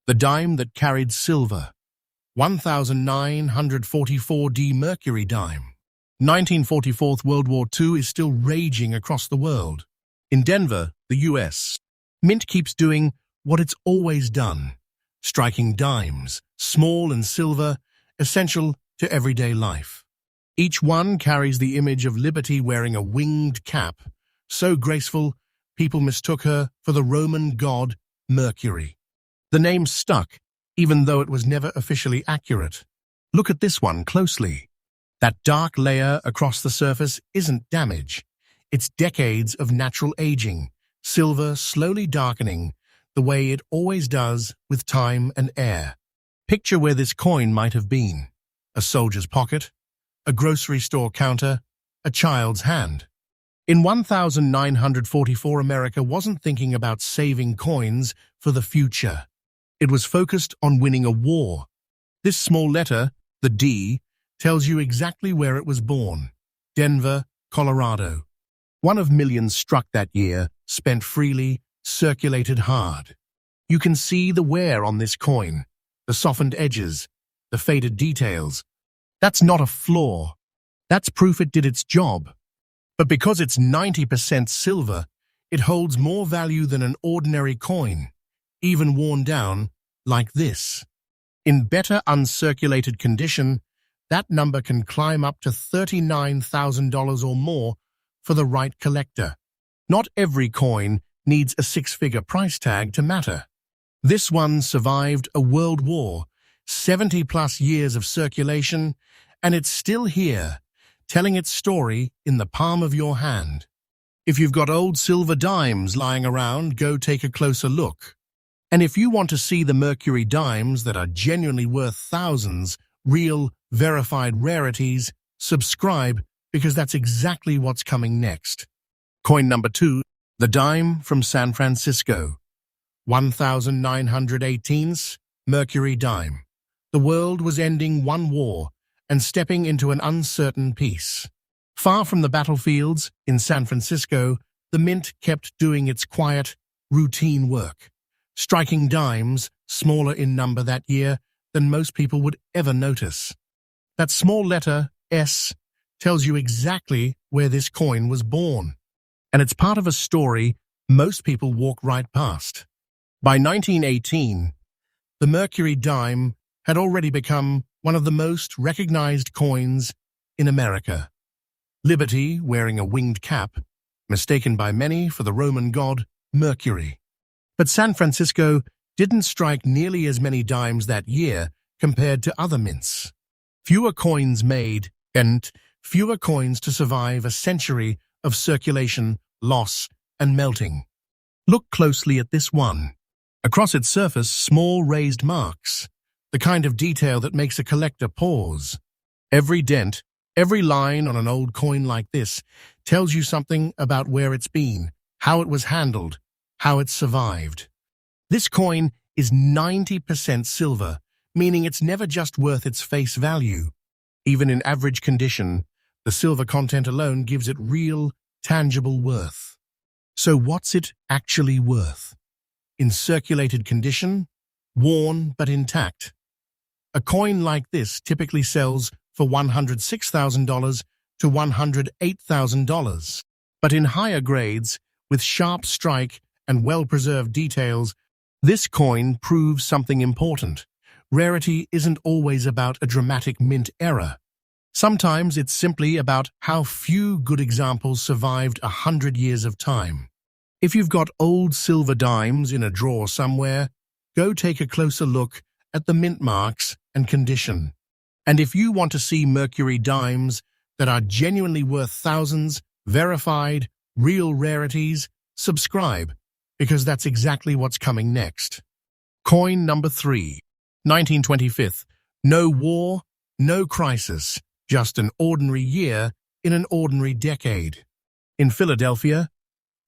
The dime that carried silver. 1944 Mercury dime. 1944 World War II is still raging across the world. In Denver, the US, Mint keeps doing what it's always done, striking dimes, small and silver, essential to everyday life. Each one carries the image of Liberty wearing a winged cap, so graceful people mistook her for the Roman god Mercury. The name stuck, even though it was never officially accurate. Look at this one closely. That dark layer across the surface isn't damage. It's decades of natural aging, silver slowly darkening, the way it always does with time and air. Picture where this coin might have been. A soldier's pocket, a grocery store counter, a child's hand. In 1944, America wasn't thinking about saving coins for the future. It was focused on winning a war. This small letter, the D, tells you exactly where it was born. Denver, Colorado. One of millions struck that year, spent freely, circulated hard. You can see the wear on this coin, the softened edges, the faded details. That's not a flaw. That's proof it did its job. But because it's 90% silver, it holds more value than an ordinary coin, even worn down like this. In better uncirculated condition, that number can climb up to $39,000 or more for the right collector. Not every coin needs a six-figure price tag to matter. This one survived a world war, 70-plus years of circulation, and it's still here, telling its story in the palm of your hand. If you've got old silver dimes lying around, go take a closer look. And if you want to see the Mercury dimes that are genuinely worth thousands, real, verified rarities, subscribe, because that's exactly what's coming next. Coin number 2, the dime from San Francisco. 1918 Mercury dime. The world was ending one war and stepping into an uncertain peace. Far from the battlefields, in San Francisco, the Mint kept doing its quiet, routine work, striking dimes smaller in number that year than most people would ever notice. That small letter, S, tells you exactly where this coin was born, and it's part of a story most people walk right past. By 1918, the Mercury dime had already become one of the most recognized coins in America. Liberty wearing a winged cap, mistaken by many for the Roman god Mercury. But San Francisco didn't strike nearly as many dimes that year compared to other mints. Fewer coins made, and fewer coins to survive a century of circulation, loss, and melting. Look closely at this one. Across its surface, small raised marks, the kind of detail that makes a collector pause. Every dent, every line on an old coin like this tells you something about where it's been, how it was handled, how it survived. This coin is 90% silver, meaning it's never just worth its face value. Even in average condition, the silver content alone gives it real, tangible worth. So what's it actually worth? In circulated condition, worn but intact. A coin like this typically sells for $106,000 to $108,000. But in higher grades, with sharp strike and well-preserved details, this coin proves something important. Rarity isn't always about a dramatic mint error. Sometimes it's simply about how few good examples survived 100 years of time. If you've got old silver dimes in a drawer somewhere, go take a closer look at the mint marks and condition. And if you want to see Mercury dimes that are genuinely worth thousands, verified, real rarities, subscribe, because that's exactly what's coming next. Coin number 3, 1925. No war, no crisis, just an ordinary year in an ordinary decade. In Philadelphia,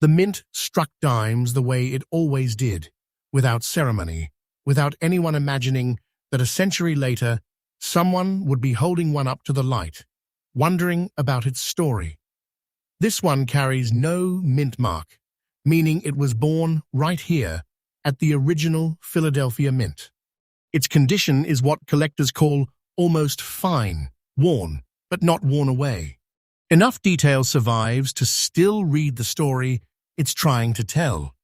the Mint struck dimes the way it always did, without ceremony, without anyone imagining that a century later, someone would be holding one up to the light, wondering about its story. This one carries no mint mark, meaning it was born right here at the original Philadelphia Mint. Its condition is what collectors call almost fine, worn, but not worn away. Enough detail survives to still read the story it's trying to tell.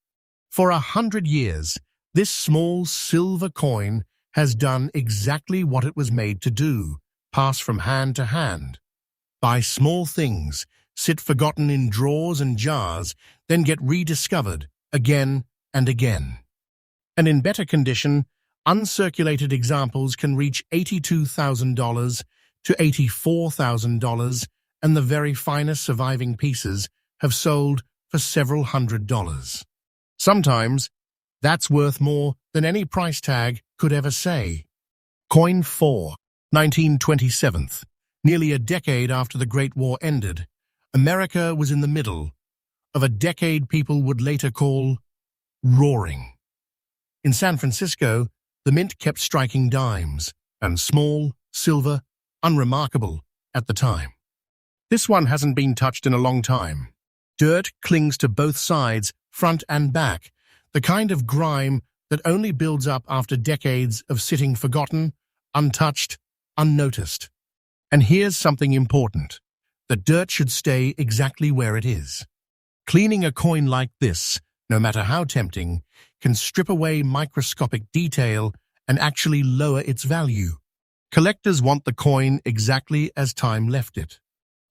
For 100 years, this small silver coin has done exactly what it was made to do, pass from hand to hand. Buy small things, sit forgotten in drawers and jars, then get rediscovered again and again. And in better condition, uncirculated examples can reach $82,000 to $84,000, and the very finest surviving pieces have sold for several $100s. Sometimes, that's worth more than any price tag could ever say. Coin 4, 1927. Nearly a decade after the Great War ended, America was in the middle of a decade people would later call roaring. In San Francisco, the mint kept striking dimes, and small, silver, unremarkable at the time. This one hasn't been touched in a long time. Dirt clings to both sides, front and back, the kind of grime that only builds up after decades of sitting forgotten, untouched, unnoticed. And here's something important. The dirt should stay exactly where it is. Cleaning a coin like this, no matter how tempting, can strip away microscopic detail and actually lower its value. Collectors want the coin exactly as time left it.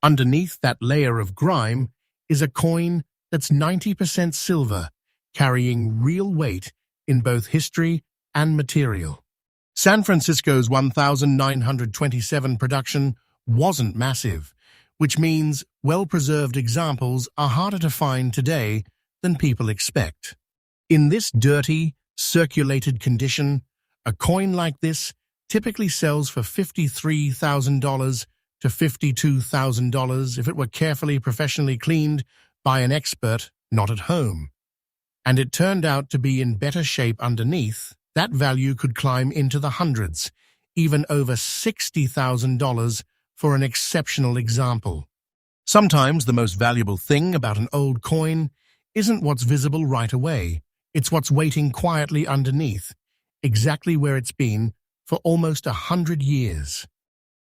Underneath that layer of grime is a coin that's 90% silver, carrying real weight in both history and material. San Francisco's 1927 production wasn't massive, which means well-preserved examples are harder to find today than people expect. In this dirty, circulated condition, a coin like this typically sells for $53,000 to $52,000 if it were carefully, professionally cleaned by an expert not at home. And it turned out to be in better shape underneath. That value could climb into the hundreds, even over $60,000 for an exceptional example. Sometimes the most valuable thing about an old coin isn't what's visible right away. It's what's waiting quietly underneath, exactly where it's been for almost 100 years.